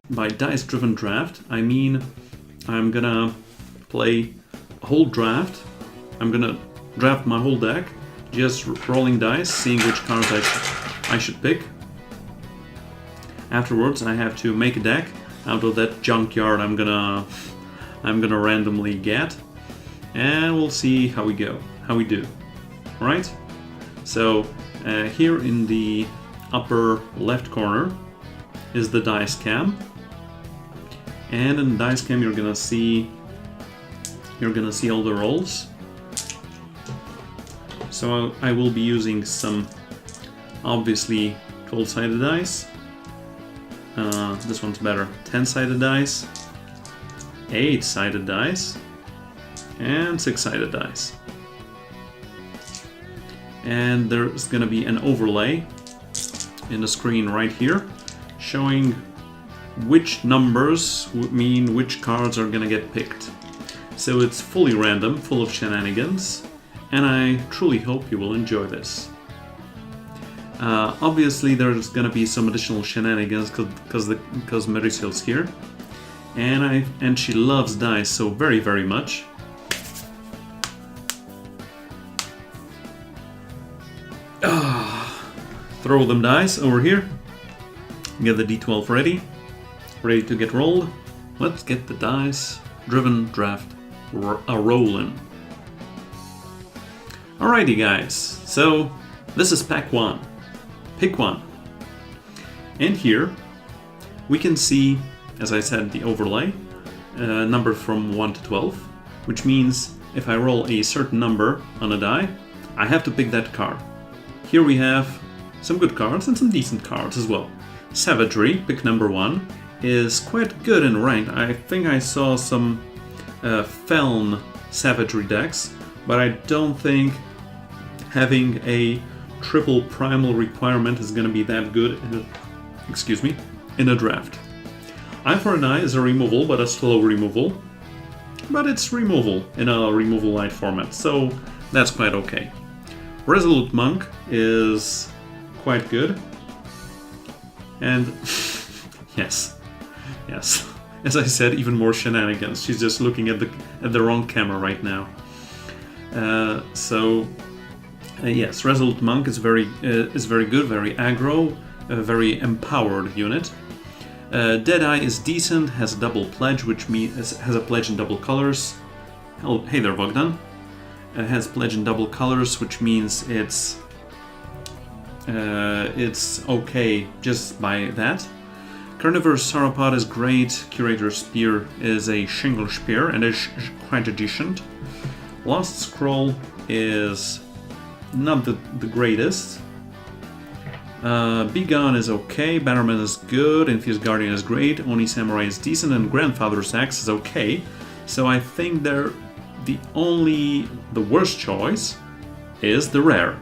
by dice-driven draft, I mean I'm gonna play a whole draft. I'm gonna draft my whole deck, just rolling dice, seeing which cards I should pick. Afterwards, I have to make a deck out of that junkyard I'm gonna randomly get, and we'll see how we do. All right. So here in the upper left corner is the dice cam, and in the dice cam you're gonna see all the rolls. So I will be using some obviously 12-sided dice. This one's better. 10-sided dice, 8-sided dice, and 6-sided dice. And there's gonna be an overlay in the screen right here showing which numbers mean which cards are gonna get picked. So it's fully random, full of shenanigans, and I truly hope you will enjoy this. Obviously there's gonna be some additional shenanigans because Marisol's here, and she loves dice so very, very much. Throw them dice over here. Get the D12 ready to get rolled. Let's get the dice-driven draft rolling. Alrighty guys, so this is pack 1. Pick one. And here we can see, as I said, the overlay, number from 1 to 12, which means if I roll a certain number on a die, I have to pick that card. Here we have some good cards and some decent cards as well. Savagery, pick number 1, is quite good in ranked. I think I saw some Feln Savagery decks, but I don't think having a triple primal requirement is going to be that good in a draft. Eye for an Eye is a removal, but a slow removal. But it's removal in a removal light format, so that's quite okay. Resolute Monk is quite good. And yes, as I said, even more shenanigans. She's just looking at the wrong camera right now. Yes, Resolute Monk is very good, very aggro, a very empowered unit. Deadeye is decent, has a double pledge, which means has a pledge in double colors. Oh, hey there, Bogdan. Has pledge in double colors, which means it's okay just by that. Carnivorous Sauropod is great. Curator's Spear is a shingle spear and is quite decent. Lost Scroll is not the greatest. Begone is okay, Bannerman is good, Infused Guardian is great, Oni Samurai is decent, and Grandfather's Axe is okay. So I think the worst choice is the rare.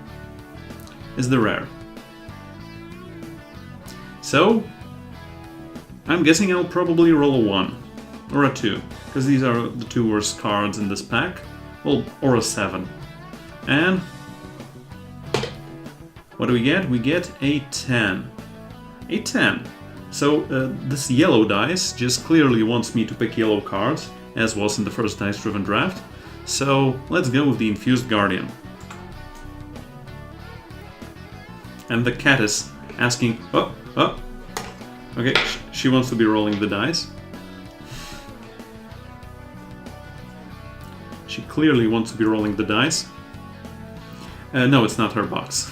So I'm guessing I'll probably roll a 1 or a 2, because these are the 2 worst cards in this pack. Well, or a 7. And what do we get? We get a 10. A 10. So this yellow dice just clearly wants me to pick yellow cards, as was in the first dice-driven draft. So let's go with the Infused Guardian. And the cat is asking, oh. Okay, she wants to be rolling the dice. She clearly wants to be rolling the dice. No, it's not her box.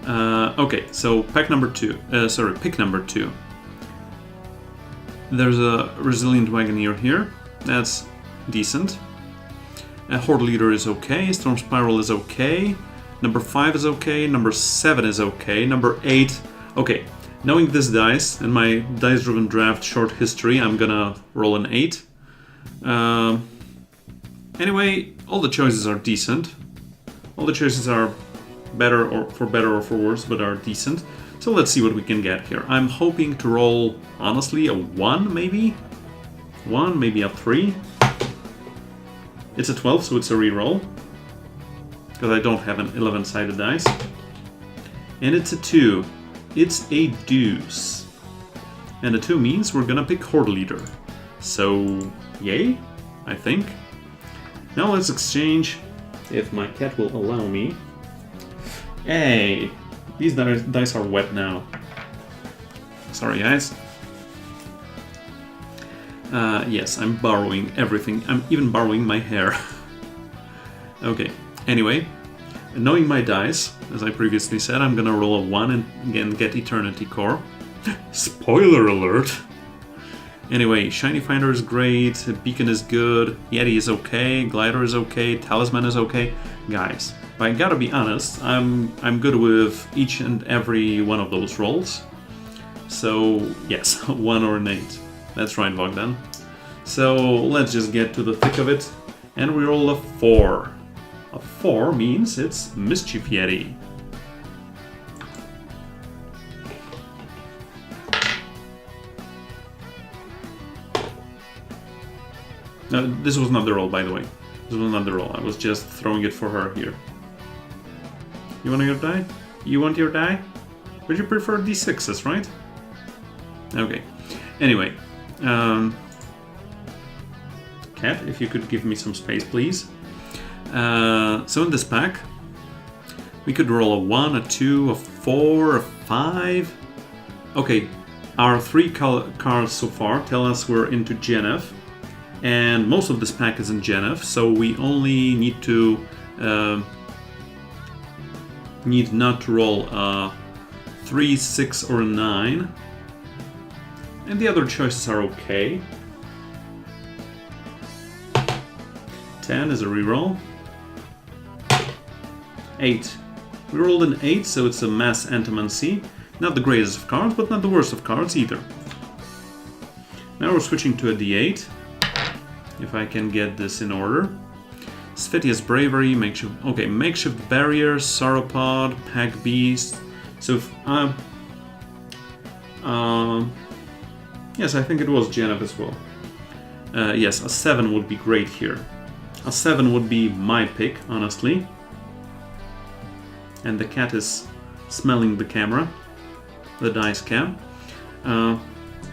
Okay, so pick number 2. There's a Resilient Wagoneer here. That's decent. Horde Leader is okay. Storm Spiral is okay. Number 5 is okay. Number 7 is okay. Number 8... Okay, knowing this dice and my dice-driven draft short history, I'm gonna roll an 8. Anyway, all the choices are decent. All the choices are better or for worse, but are decent. So let's see what we can get here. I'm hoping to roll, honestly, a 1 maybe? 1, maybe a 3. It's a 12, so it's a reroll, because I don't have an 11-sided dice. And it's a 2. It's a deuce. And a 2 means we're gonna pick Horde Leader. So, yay, I think. Now let's exchange, if my cat will allow me. Hey, these dice are wet now. Sorry, guys. Yes, I'm borrowing everything. I'm even borrowing my hair. Okay, anyway, knowing my dice, as I previously said, I'm gonna roll a 1 and again get Eternity Core. Spoiler alert! Anyway, Shiny Finder is great, Beacon is good, Yeti is okay, Glider is okay, Talisman is okay. Guys, but I gotta be honest, I'm good with each and every one of those rolls. So, yes, 1 or an 8. That's right, Bogdan. So, let's just get to the thick of it. And we roll a 4. A 4 means it's Mischief Yeti. No, this was not the roll, by the way. This was not the roll. I was just throwing it for her here. You want your die? You want your die? Would you prefer D6s, right? Okay. Anyway. Cat, if you could give me some space, please. So in this pack, we could roll a 1, a 2, a 4, a 5. Okay, our 3 cards so far tell us we're into GNF. And most of this pack is in GNF, so we only need to need not to roll a 3, 6, or a 9. And the other choices are okay. 10 is a reroll. 8. We rolled an 8, so it's a Mass Antimancy. Not the greatest of cards, but not the worst of cards either. Now we're switching to a D8. If I can get this in order. Sphitius Bravery, Makeshift Barrier, Sauropod, Pack Beast. So if, yes, I think it was GNF as well. Yes, a 7 would be great here. A 7 would be my pick, honestly. And the cat is smelling the camera. The dice cam.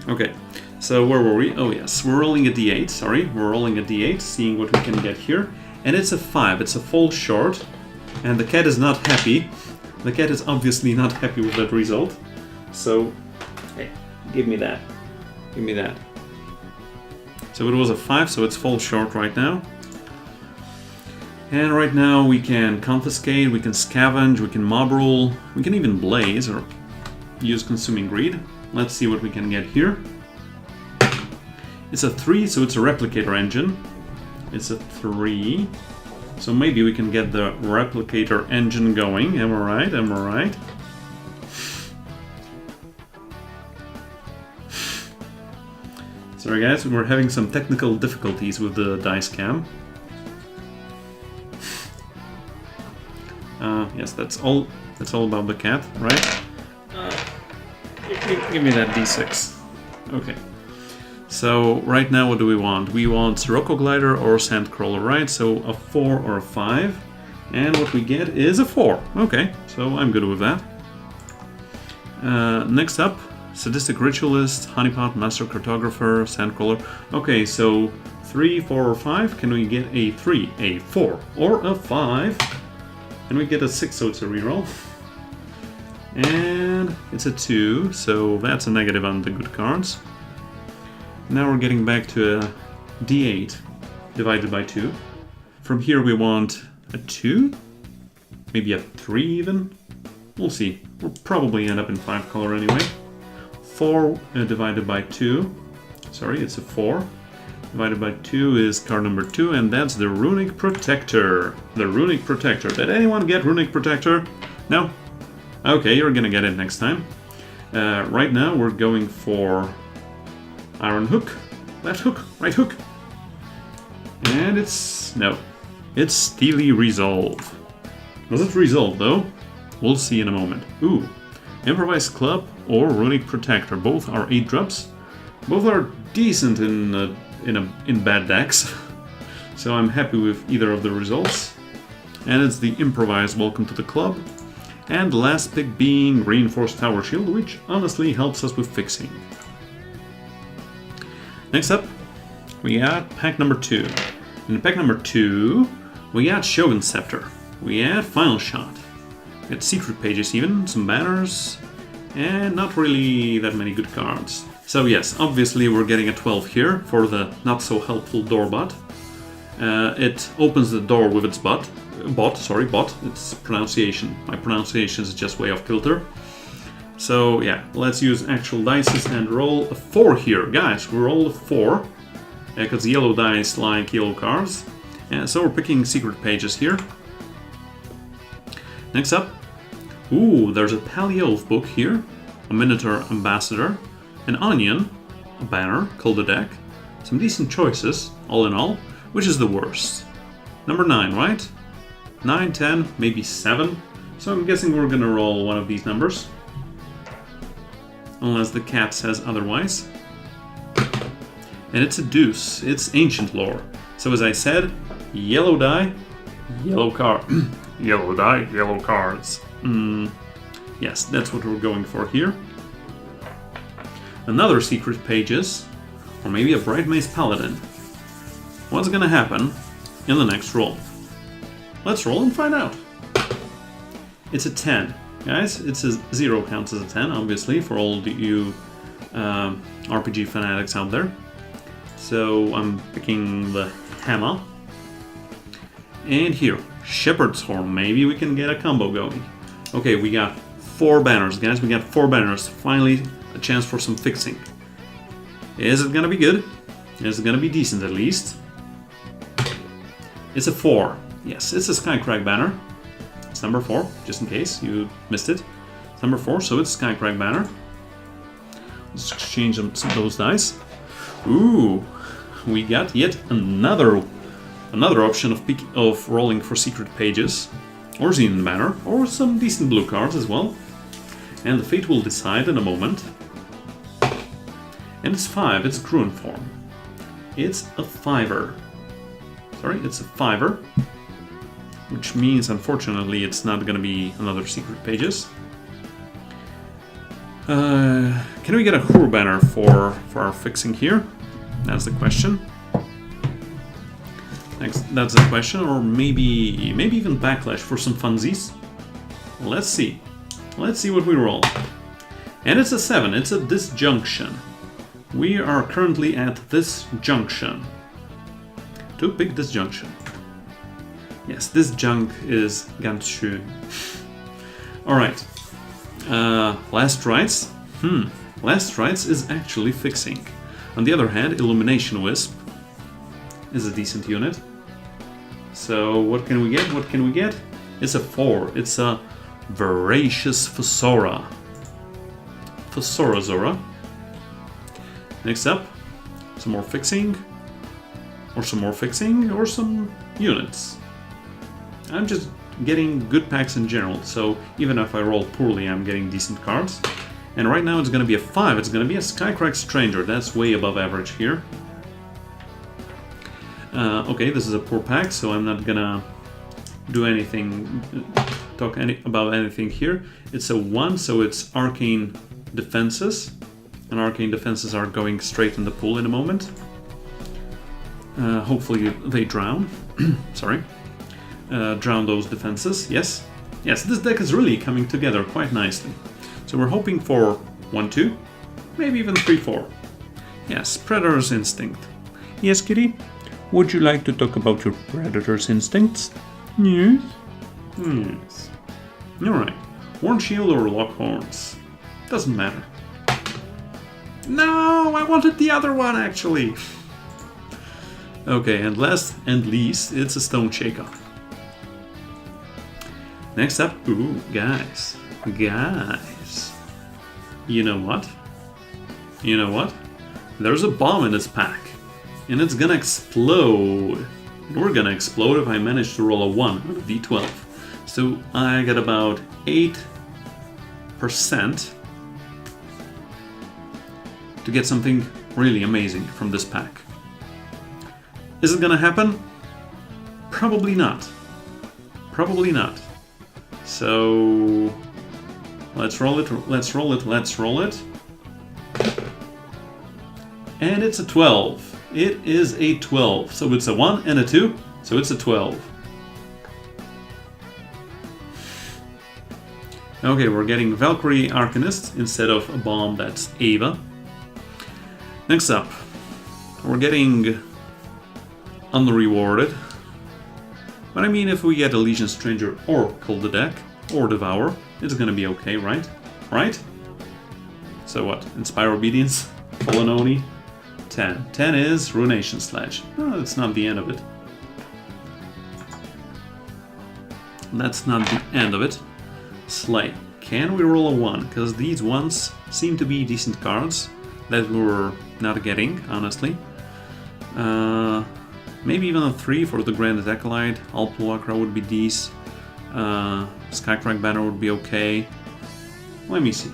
Okay, so where were we? Oh yes, we're rolling a d8, sorry. We're rolling a d8, seeing what we can get here. And it's a 5, it's a full short. And the cat is not happy. The cat is obviously not happy with that result. So, hey, give me that. Give me that. So it was a 5, so it's full short right now. And right now we can confiscate, we can scavenge, we can mob rule, we can even blaze or use consuming greed. Let's see what we can get here. It's a 3, so it's a replicator engine. It's a 3. So maybe we can get the replicator engine going. Am I right? Am I right? Sorry guys, we're having some technical difficulties with the dice cam. Yes, that's all about the cat, right? Give me that d6. Okay. So right now, what do we want? We want Sirocco Glider or Sandcrawler, right? So a 4 or a 5. And what we get is a 4. Okay, so I'm good with that. Next up, Sadistic Ritualist, Honeypot, Master Cartographer, Sandcrawler. Okay, so 3, 4, or 5. Can we get a 3, a 4, or a 5? And we get a 6, so it's a reroll. And it's a 2, so that's a negative on the good cards. Now we're getting back to a d8 divided by 2. From here we want a 2, maybe a 3 even. We'll see. We'll probably end up in 5 color anyway. 4 divided by 2. Sorry, it's a 4. Divided by 2 is card number 2, and that's the Runic Protector. The Runic Protector. Did anyone get Runic Protector? No? Okay, you're gonna get it next time. Right now we're going for Iron Hook, left hook, right hook. And it's... no. It's Steely Resolve. Does it resolve though? We'll see in a moment. Ooh. Improvised Club or Runic Protector. Both are 8 drops. Both are decent in bad decks. So I'm happy with either of the results. And it's the Improvised Welcome to the Club. And the last pick being Reinforced Tower Shield, which honestly helps us with fixing. Next up, we got pack number 2. In pack number 2, we got Shogun Scepter. We had Final Shot. We had secret pages even, some banners, and not really that many good cards. So yes, obviously we're getting a 12 here for the not so helpful doorbot. It opens the door with its bot. It's pronunciation. My pronunciation is just way off kilter. So yeah, let's use actual dice and roll a 4 here. Guys, we roll a 4. Because yellow dice like yellow cards. And so we're picking secret pages here. Next up, ooh, there's a Paleo book here. A Minotaur Ambassador. An Onion. A banner called the deck. Some decent choices, all in all. Which is the worst? Number 9, right? 9, 10, maybe 7. So I'm guessing we're gonna roll one of these numbers. Unless the cat says otherwise. And it's a deuce. It's ancient lore. So as I said, yellow die, yellow card. Yellow die, yellow cards. Yes, that's what we're going for here. Another secret pages, or maybe a Bright Mace Paladin. What's gonna happen in the next roll? Let's roll and find out. It's a 10. Guys, it's a 0 counts as a 10, obviously, for all you RPG fanatics out there. So I'm picking the hammer. And here, Shepherd's Horn. Maybe we can get a combo going. Okay, we got 4 banners, guys. We got 4 banners. Finally, a chance for some fixing. Is it gonna be good? Is it gonna be decent at least? It's a 4. Yes, it's a Skycrack banner. It's number 4, just in case you missed it. It's number 4, so it's Skycrack banner. Let's exchange those dice. Ooh, we got yet another option of rolling for secret pages, or Xenon banner, or some decent blue cards as well. And the fate will decide in a moment. And it's 5. It's Grunge form. It's a 5er. Sorry, it's a 5er. Which means, unfortunately, it's not going to be another secret pages. Can we get a Hur banner for our fixing here? That's the question. That's the question, or maybe even Backlash for some funsies. Let's see. Let's see what we roll. And it's a 7. It's a Disjunction. We are currently at this junction. Too big disjunction. Yes, this junk is ganz schön. Alright. Last Rites. Last Rites is actually fixing. On the other hand, Illumination Wisp is a decent unit. So what can we get? What can we get? It's a 4. It's a Voracious Fusora. Fusorazora. Next up, some more fixing. Or some more fixing, or some units. I'm just getting good packs in general, so even if I roll poorly, I'm getting decent cards. And right now it's going to be a 5, it's going to be a Skycrack Stranger, that's way above average here. Okay, this is a poor pack, so I'm not gonna do anything, about anything here. It's a 1, so it's Arcane Defenses, and Arcane Defenses are going straight in the pool in a moment. Hopefully they drown. Sorry. Drown those defenses. Yes. Yes, this deck is really coming together quite nicely. So we're hoping for 1, 2, maybe even 3, 4. Yes, Predator's Instinct. Yes, kitty? Would you like to talk about your Predator's Instincts? Yes. Yes. Alright. Horn Shield or Lock Horns? Doesn't matter. No, I wanted the other one actually. Okay, and last and least, it's a Stone Shaker. Next up, ooh, guys, you know what? You know what? There's a bomb in this pack, and it's gonna explode. We're gonna explode if I manage to roll a 1 on a d12. So I got about 8% to get something really amazing from this pack. Is it gonna happen? Probably not. Probably not. So let's roll it, let's roll it, let's roll it. And it's a 12. It is a 12. So it's a 1 and a 2. So it's a 12. Okay, we're getting Valkyrie Arcanist instead of a bomb, that's Ava. Next up, we're getting unrewarded. But I mean, if we get a Legion Stranger or Kill the Deck or Devour, it's gonna be okay, right? Right? So what? Inspire Obedience? Fallen Oni? 10. 10 is Ruination Sledge. No, that's not the end of it. That's not the end of it. Slay. Can we roll a 1? Because these ones seem to be decent cards that we're not getting, honestly. Maybe even a 3 for the Grand Acolyte. Alpluacra would be decent. Skycrack Banner would be okay. Let me see.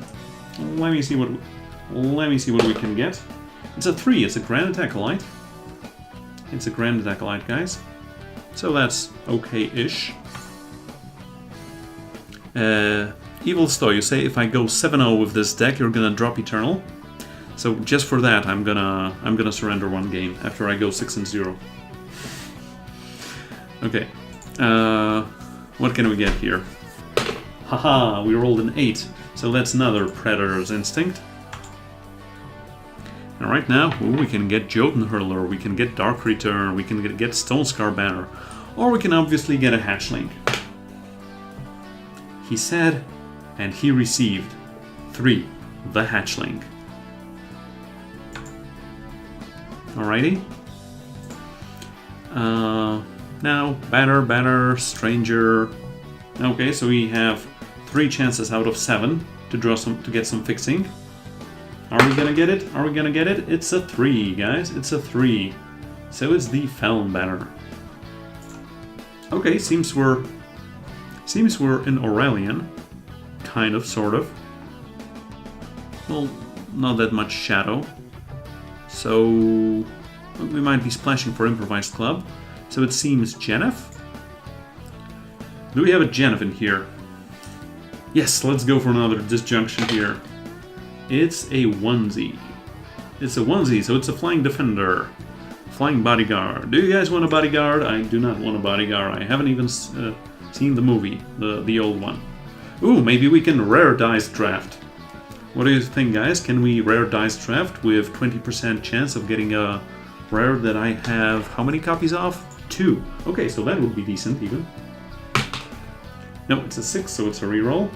Let me see what we can get. It's a 3. It's a Grand Acolyte. It's a Grand Acolyte, guys. So that's okay-ish. Evil Stoy, you say if I go 7-0 with this deck, you're gonna drop Eternal. So just for that, I'm gonna surrender one game after I go 6-0. Okay. What can we get here? Haha, we rolled an 8. So that's another Predator's Instinct. And right now, we can get Jotun Hurler, we can get Dark Return, we can get Stonescar Banner, or we can obviously get a Hatchling. He said, and he received 3, the Hatchling. Alrighty. Now, Banner, Stranger. Okay, so we have 3 chances out of 7 to get some fixing. Are we gonna get it? Are we gonna get it? It's a 3, guys. It's a 3. So it's the Felon Banner. Okay, seems we're in Aurelian. Kind of, sort of. Well, not that much shadow. So we might be splashing for Improvised Club. So it seems Jenef. Do we have a Jenef in here? Yes, let's go for another disjunction here. It's a onesie. It's a onesie, so it's a Flying Defender. Flying Bodyguard. Do you guys want a Bodyguard? I do not want a Bodyguard. I haven't even seen the movie, the old one. Ooh, maybe we can Rare Dice Draft. What do you think, guys? Can we Rare Dice Draft with 20% chance of getting a rare that I have how many copies of? 2. Okay, so that would be decent, even. No, it's a 6, so it's a reroll.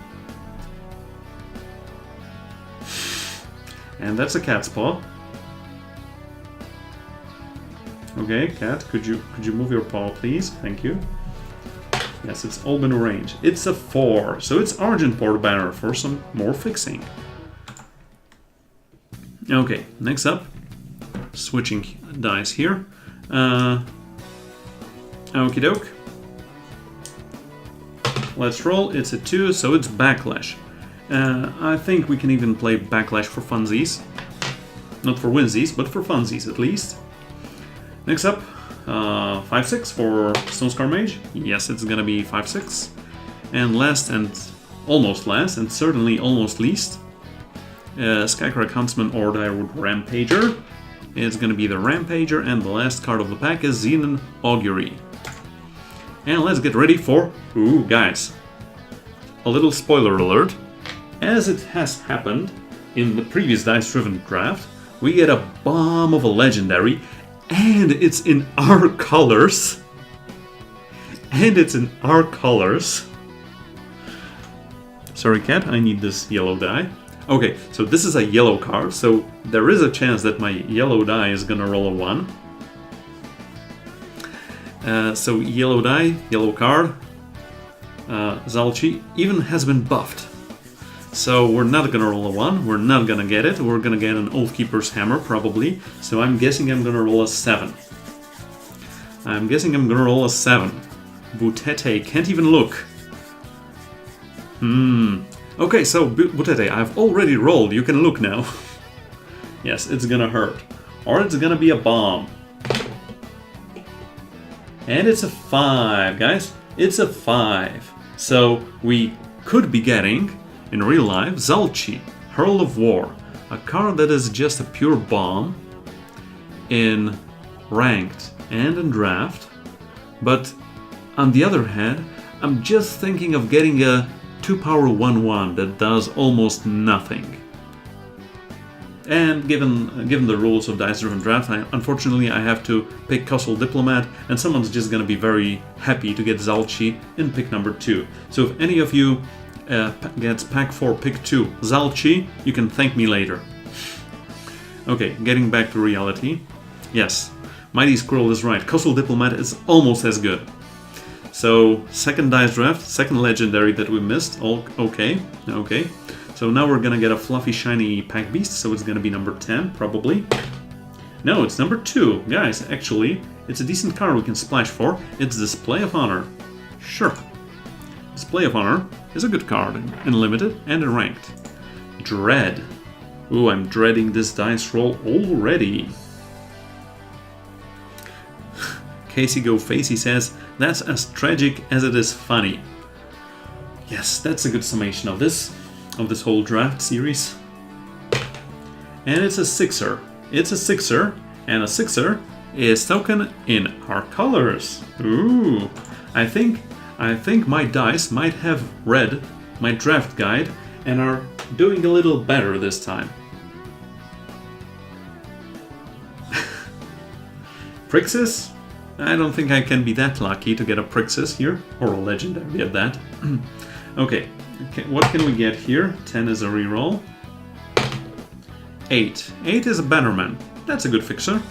And that's a Cat's Paw. Okay, Cat, could you move your paw, please? Thank you. Yes, it's all been arranged. It's a 4, so it's Argentport Banner for some more fixing. Okay, next up, switching dice here. Okie doke. Let's roll. It's a 2, so it's Backlash. I think we can even play Backlash for funsies. Not for winsies, but for funsies at least. Next up, 5-6 for Stonescar Mage. Yes, it's gonna be 5-6. And last and almost last, and certainly almost least, Skycrack Huntsman or Direwolf Rampager. It's gonna be the Rampager, and the last card of the pack is Xenon Augury. And let's get ready for... Ooh, guys. A little spoiler alert. As it has happened in the previous dice-driven draft, we get a bomb of a legendary, and it's in our colors. And it's in our colors. Sorry, Cat, I need this yellow die. Okay, so this is a yellow card, so there is a chance that my yellow die is gonna roll a 1. So yellow die, yellow card. Zalchi even has been buffed. So we're not gonna roll a 1, we're not gonna get it, we're gonna get an Oathkeeper's Hammer probably, so I'm guessing I'm gonna roll a 7. I'm guessing I'm gonna roll a 7. Butete can't even look. Okay, so Butete, I've already rolled, you can look now. Yes, it's gonna hurt. Or it's gonna be a bomb. And it's a 5, guys. It's a 5. So we could be getting, in real life, Zalchi, Herald of War. A card that is just a pure bomb. in ranked and in draft, but on the other hand, I'm just thinking of getting a 2-power 1/1 that does almost nothing. And given the rules of dice-driven draft, unfortunately I have to pick Coastal Diplomat, and someone's just gonna be very happy to get Zalchi in pick number 2. So if any of you gets pack 4 pick 2 Zalchi, you can thank me later. Okay, getting back to reality. Yes, Mighty Squirrel is right. Coastal Diplomat is almost as good. So second dice draft, second legendary that we missed. Okay. So now we're gonna get a fluffy shiny pack beast, so it's gonna be number 10 probably. No, it's number 2. Guys, actually, it's a decent card we can splash for. It's Display of Honor. Sure. Display of Honor is a good card in limited and in ranked. Dread. Ooh, I'm dreading this dice roll already. Casey Go Facey says, that's as tragic as it is funny. Yes, that's a good summation of this whole draft series. And it's a 6er. It's a 6er, and a 6er is token in our colors. Ooh, I think my dice might have read my draft guide and are doing a little better this time. Prixis? I don't think I can be that lucky to get a Prixis here, or a legendary at that. Okay, what can we get here? 10 is a reroll. 8. 8 is a Bannerman. That's a good fixer.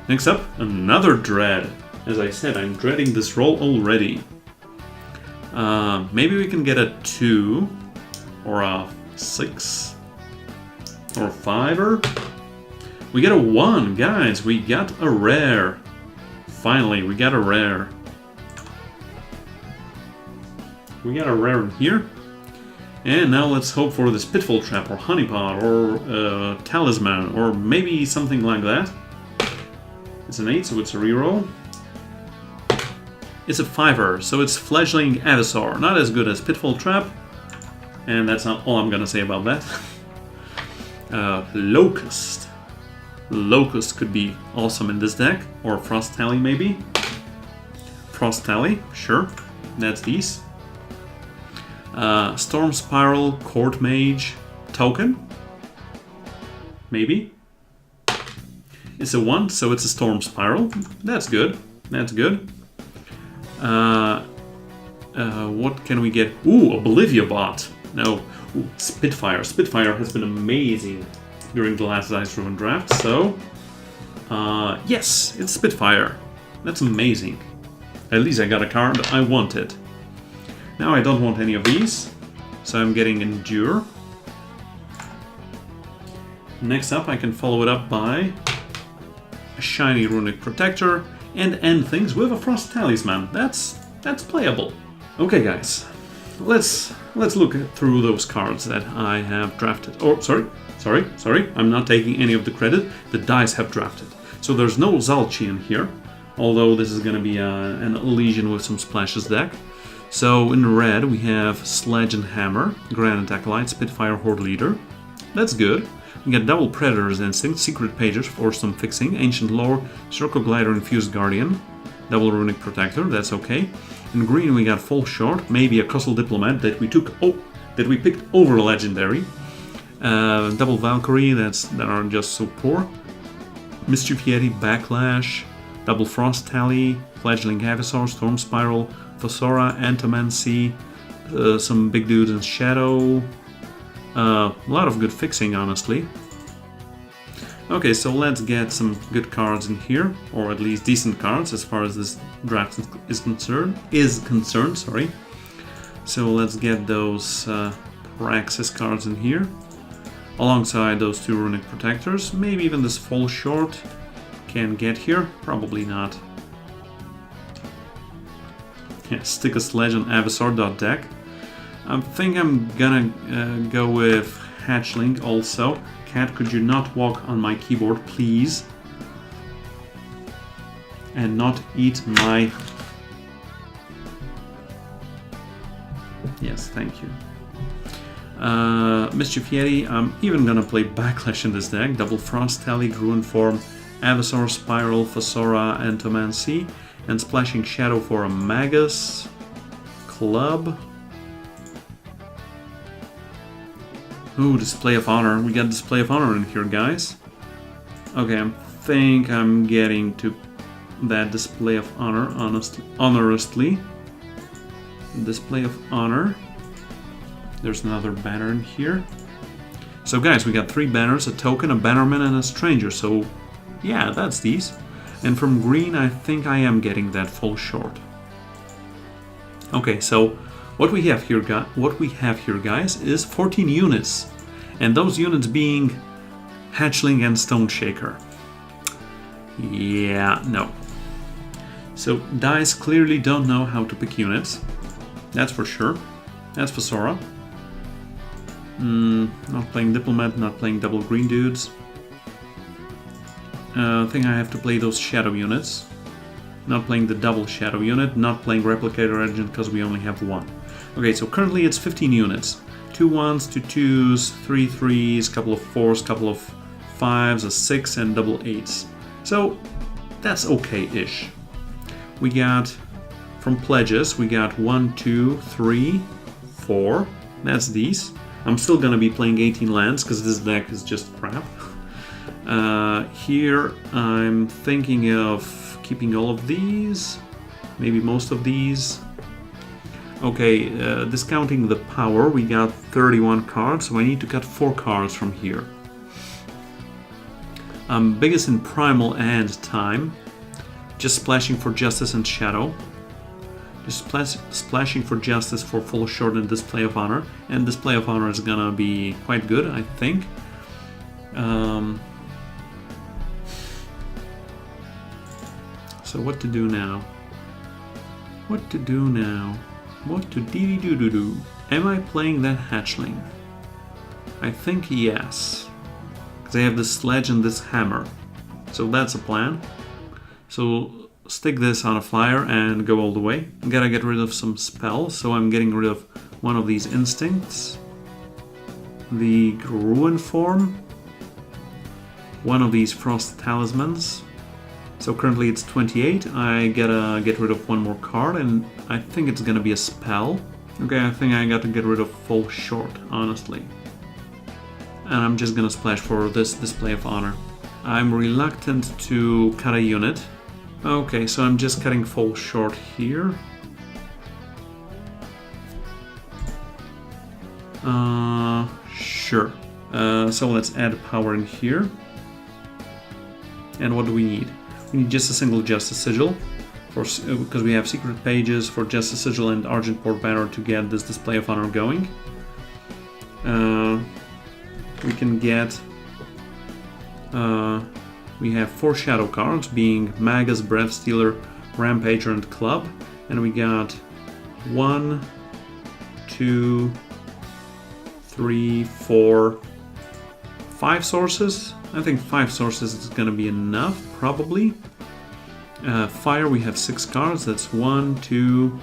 Next up, another Dread. As I said, I'm dreading this roll already. Maybe we can get a 2, or a 6, or a 5er. We get a 1, guys. We got a rare. Finally, we got a rare. We got a rare in here. And now let's hope for this Pitfall Trap, or Honeypot, or Talisman, or maybe something like that. It's an 8, so it's a reroll. It's a 5er, so it's Fledgling Avisaur. Not as good as Pitfall Trap. And that's not all I'm gonna say about that. Locust. Locust could be awesome in this deck, or Frost Tally maybe. Frost Tally, sure, that's these. Storm Spiral, Court Mage, token, maybe. It's a 1, so it's a Storm Spiral. That's good. That's good. What can we get? Ooh, Oblivia Bot. No, ooh, Spitfire. Spitfire has been amazing during the last dice-driven draft, so yes, it's Spitfire. That's amazing. At least I got a card I wanted. Now I don't want any of these, so I'm getting Endure. Next up, I can follow it up by a shiny Runic Protector and end things with a Frost Talisman. That's playable. Okay, guys, let's look through those cards that I have drafted. Oh, sorry, I'm not taking any of the credit. The dice have drafted. So there's no Zalchi in here, although this is going to be an Elysian with some splashes deck. So in red we have Sledge and Hammer, Granite Acolyte, Spitfire Horde Leader. That's good. We get double Predator's Instinct, Secret Pages for some fixing, Ancient Lore, Circle Glider, Infused Guardian, double Runic Protector, that's okay. In green we got Full Short, maybe a Coastal Diplomat that we picked over a legendary. Double Valkyrie that are just so poor. Mischief Yeti, Backlash, double Frost Tally, Fledgling Avisaur, Storm Spiral, Thosora, Antomancy, some big dudes in Shadow. A lot of good fixing, honestly. Okay, so let's get some good cards in here, or at least decent cards as far as this draft is concerned. Sorry. So let's get those Praxis cards in here, alongside those 2 Runic Protectors. Maybe even this Full Short can get here. Probably not. Yeah, stick a Sledge on Avisaur.deck. I think I'm gonna go with Hatchling also. Cat, could you not walk on my keyboard, please? And not eat my... Yes, thank you. Mischief Yeti, I'm even gonna play Backlash in this deck. Double Frost, Tally, Gruen Form, Avasaur, Spiral, Phasora, and Tomancy. And Splashing Shadow for a Magus. Club. Ooh, Display of Honor. We got Display of Honor in here, guys. Okay, I think I'm getting to that Display of Honor, honestly. Display of Honor. There's another banner in here. So guys, we got 3 banners, a token, a bannerman, and a stranger. So yeah, that's these. And from green, I think I am getting that full short. Okay, so what we have here, guys, is 14 units. And those units being Hatchling and Stone Shaker. Yeah, no. So dice clearly don't know how to pick units. That's for sure. That's Phasora. Not playing Diplomat, not playing double green dudes. I think I have to play those shadow units. Not playing the double shadow unit, not playing Replicator Engine because we only have 1. Okay, so currently it's 15 units. 2 1s, 2 2s, 3 3s, couple of 4s, couple of 5s, a 6, and double 8s. So that's okay-ish. We got, from pledges, we got 1, 2, 3, 4. That's these. I'm still gonna be playing 18 lands because this deck is just crap. Here I'm thinking of keeping all of these, maybe most of these. Okay, discounting the power, we got 31 cards, so I need to cut 4 cards from here. Biggest in Primal and Time. Just splashing for Justice and Shadow. Just splashing for Justice for full short and Display of Honor. And Display of Honor is gonna be quite good, I think. So what to do now? What to do now? What to do? Am I playing that Hatchling? I think yes. Because I have this Sledge and this Hammer. So that's a plan. So stick this on a flyer and go all the way. I gotta get rid of some spells, so I'm getting rid of one of these Instincts. The Gruen Form. One of these Frost Talismans. So currently it's 28, I gotta get rid of one more card, and I think it's gonna be a spell. Okay, I think I got to get rid of full short, honestly. And I'm just gonna splash for this Display of Honor. I'm reluctant to cut a unit. Okay, so I'm just cutting full short here. Sure. So let's add power in here. And what do we need? We need just a single Justice Sigil, because we have secret pages for Justice Sigil and Argentport Banner to get this Display of Honor going. We can get... we have 4 shadow cards, being Magus, Breath Stealer, Rampager, and Club. And we got 1, 2, 3, 4, 5 sources. I think 5 sources is gonna be enough, probably. Fire, we have 6 cards. That's 1, 2,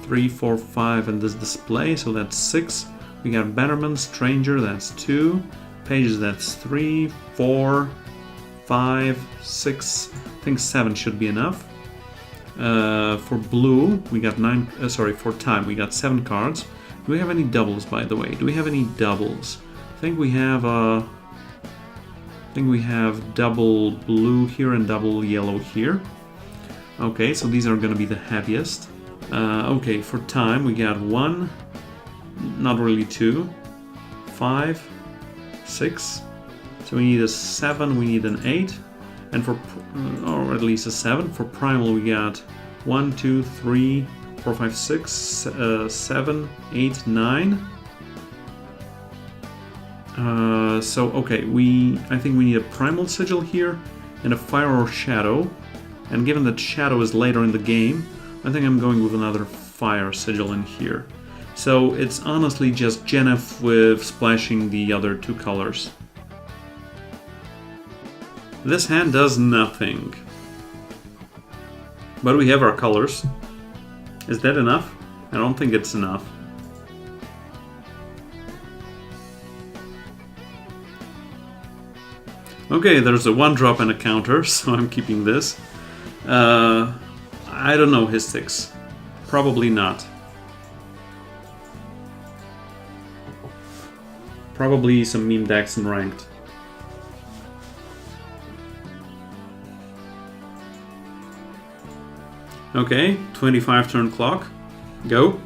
3, 4, 5, and this display, so that's 6. We got Bannerman, Stranger, that's 2. Pages, that's 3, 4, 5, 6. I think 7 should be enough. For blue, we got 9. For time, we got 7 cards. Do we have any doubles, by the way? Do we have any doubles? I think we have double blue here and double yellow here. Okay, so these are gonna be the heaviest. Okay, for time we got 1, not really 2, 5, 6. So we need a 7, we need an 8, and for, or at least a 7. For primal we got 1, 2, 3, 4, 5, 6, 7, 8, 9. Okay, I think we need a Primal Sigil here, and a Fire or Shadow. And given that Shadow is later in the game, I think I'm going with another Fire Sigil in here. So it's honestly just Genef with splashing the other 2 colors. This hand does nothing. But we have our colors. Is that enough? I don't think it's enough. Okay, there's a 1-drop and a counter, so I'm keeping this. I don't know Histics. Probably not. Probably some meme decks and ranked. Okay, 25 turn clock. Go.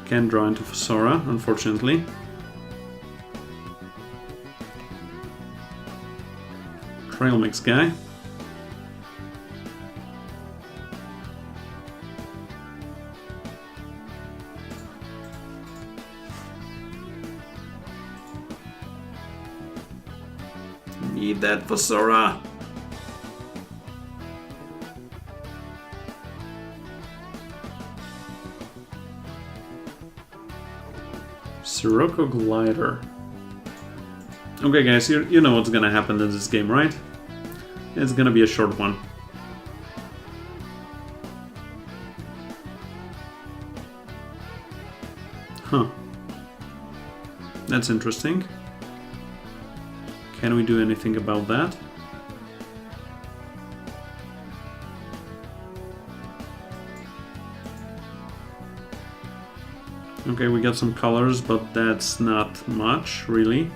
Can't draw into Sora, unfortunately. Trail mix guy. Need that for Sora. Sirocco Glider. Okay guys, you know what's gonna happen in this game, right? It's gonna be a short one. Huh. That's interesting. Can we do anything about that? Okay, we got some colors, but that's not much, really.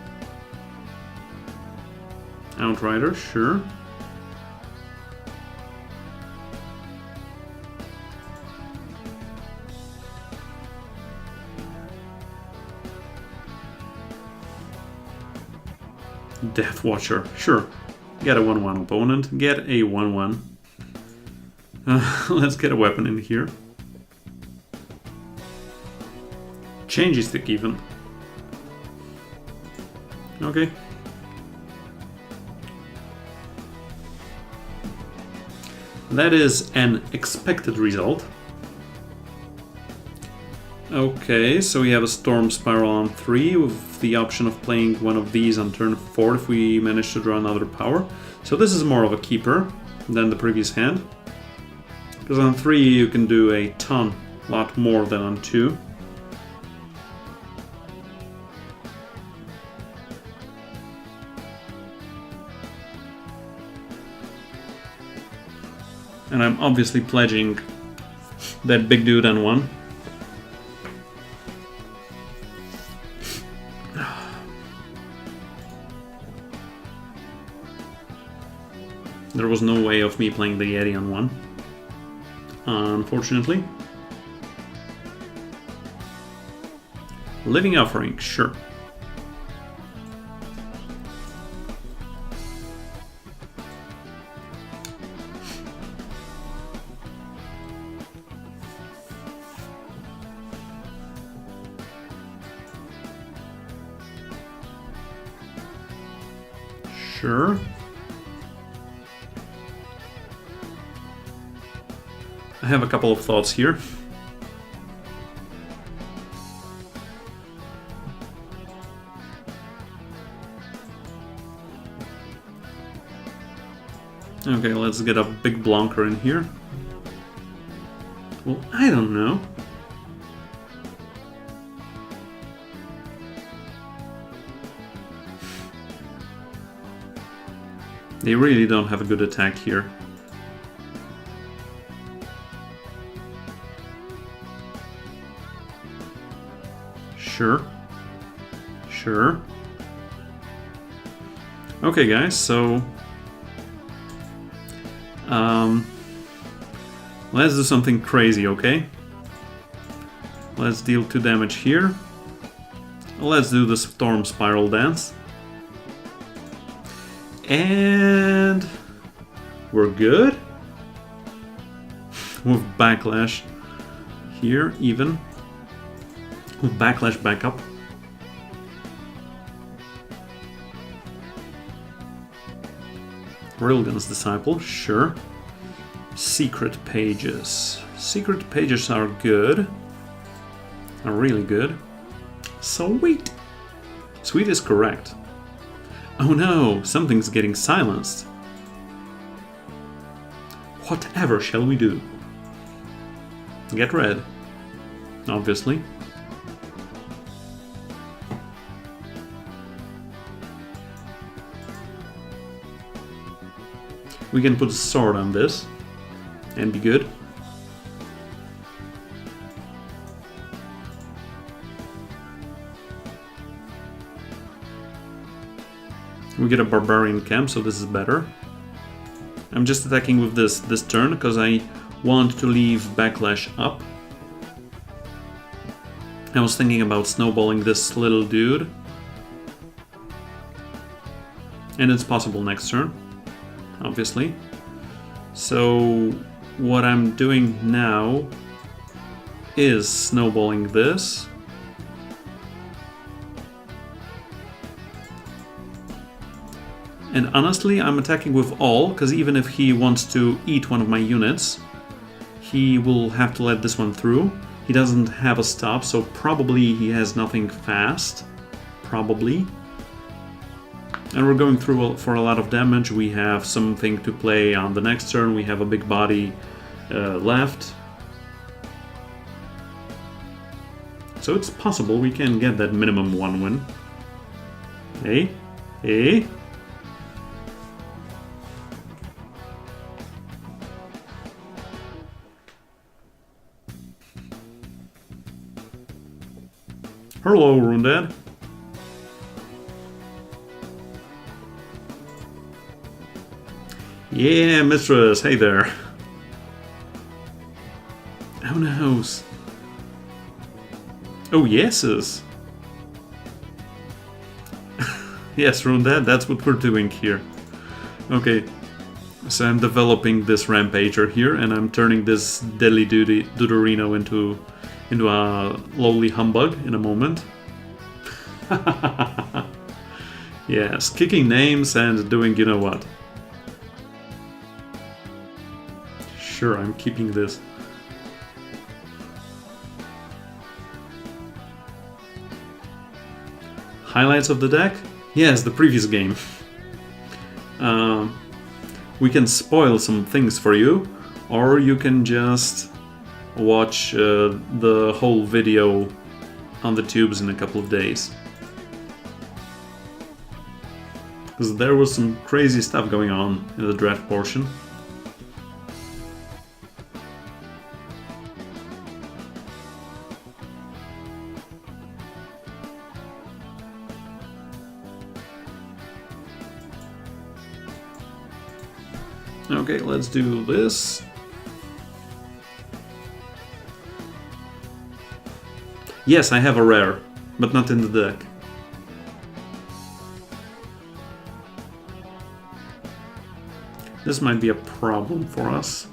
Outrider, sure. Death Watcher, sure. Get a 1-1 opponent, get a 1-1. Let's get a weapon in here. Change stick even. Okay. That is an expected result. Okay, so we have a Storm Spiral on 3 with the option of playing one of these on turn 4 if we manage to draw another power. So this is more of a keeper than the previous hand. Because on 3 you can do a lot more than on 2. And I'm obviously pledging that big dude on 1. There was no way of me playing the Yeti on 1, unfortunately. Living Offering, sure. Sure. I have a couple of thoughts here. Okay, let's get a big blonker in here. Well, I don't know. They really don't have a good attack here. Sure. Sure. Okay, guys, so... let's do something crazy, okay? Let's deal 2 damage here. Let's do the Storm Spiral dance. And... we're good? With Backlash here, even. With Backlash back up. Railgun's Disciple, sure. Secret Pages. Secret Pages are good. Are really good. Sweet! Sweet is correct. Oh no, something's getting silenced. Whatever shall we do? Get red. Obviously. We can put a sword on this and be good. We get a barbarian camp, so this is better. I'm just attacking with this turn because I want to leave backlash up. I was thinking about snowballing this little dude. And it's possible next turn, obviously. So what I'm doing now is snowballing this. And honestly, I'm attacking with all, because even if he wants to eat one of my units, he will have to let this one through. He doesn't have a stop, so probably he has nothing fast. Probably. And we're going through for a lot of damage. We have something to play on the next turn. We have a big body left. So it's possible we can get that minimum 1 win. Hey? Hey? Hello, Rundad. Yeah, mistress, hey there. Oh no. Oh yeses. Yes, Rundad, that's what we're doing here. Okay, so I'm developing this rampager here, and I'm turning this deadly Dudorino into a lowly humbug in a moment. Yes, kicking names and doing you know what. Sure, I'm keeping this. Highlights of the deck? Yes, the previous game. We can spoil some things for you, or you can just watch the whole video on the tubes in a couple of days. Because there was some crazy stuff going on in the draft portion. Okay, let's do this. Yes, I have a rare, but not in the deck. This might be a problem for us.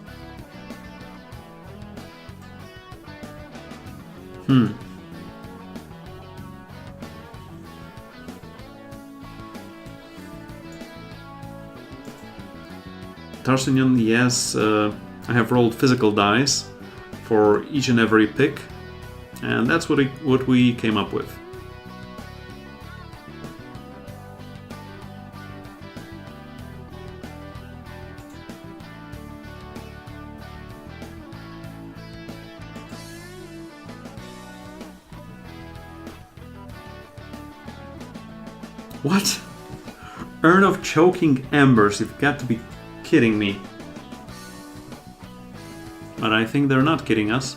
Tarsinian, yes, I have rolled physical dice for each and every pick, and that's what we came up with. What? Urn of Choking Embers, you've got to be kidding me. But I think they're not kidding us.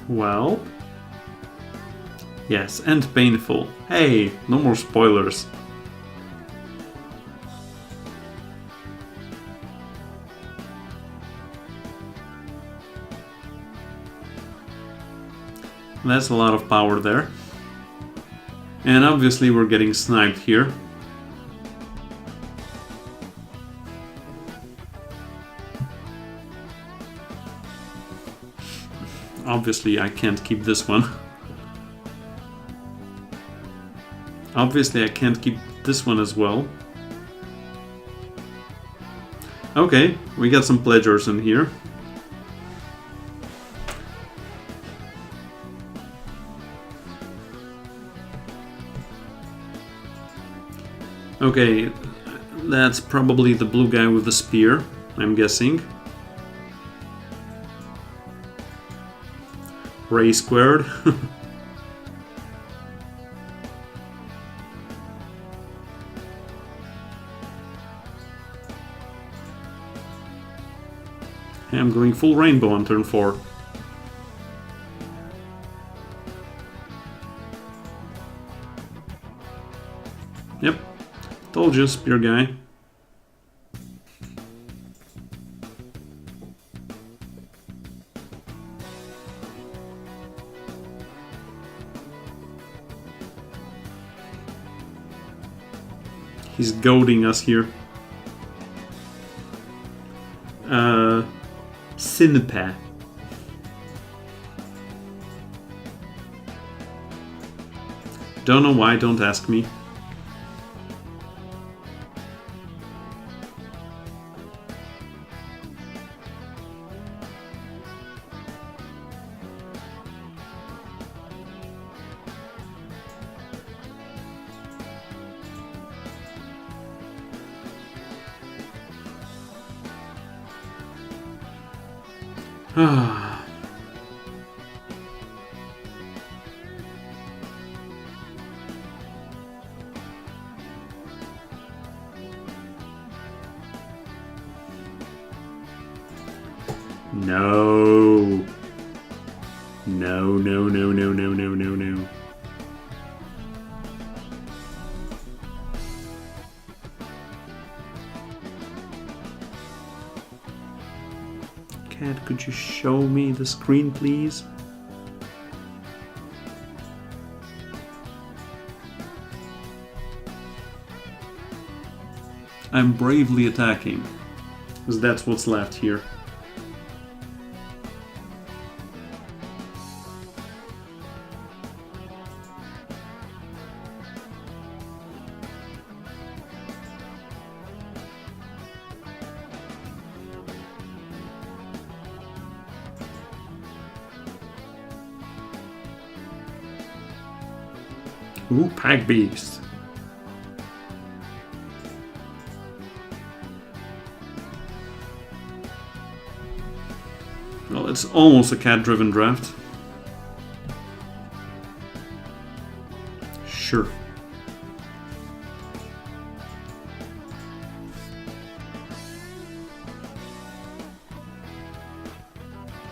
Well, yes, and painful. Hey, no more spoilers. That's a lot of power there. And obviously we're getting sniped here. obviously I can't keep this one. Obviously I can't keep this one as well. Okay, we got some pledgers in here. Okay, that's probably the blue guy with the spear, I'm guessing. Ray squared. I'm going full rainbow on turn 4. Yep, told you, spear guy. He's goading us here. Cinepa. Don't know why, don't ask me. No. No, no, no, no, no, no, no, no. Cat, could you show me the screen, please? I'm bravely attacking, because that's what's left here. Ooh, Pack Beast. Well, it's almost a cat-driven draft. Sure.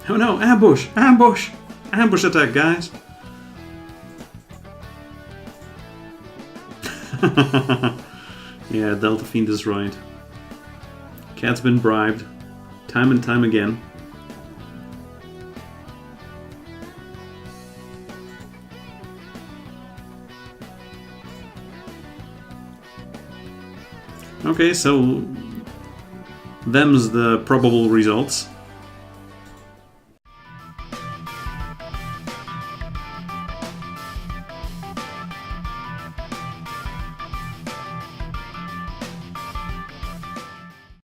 Oh no, ambush! Ambush! Ambush attack, guys! Yeah, Delta Fiend is right. Cat's been bribed, time and time again. Okay, so them's the probable results.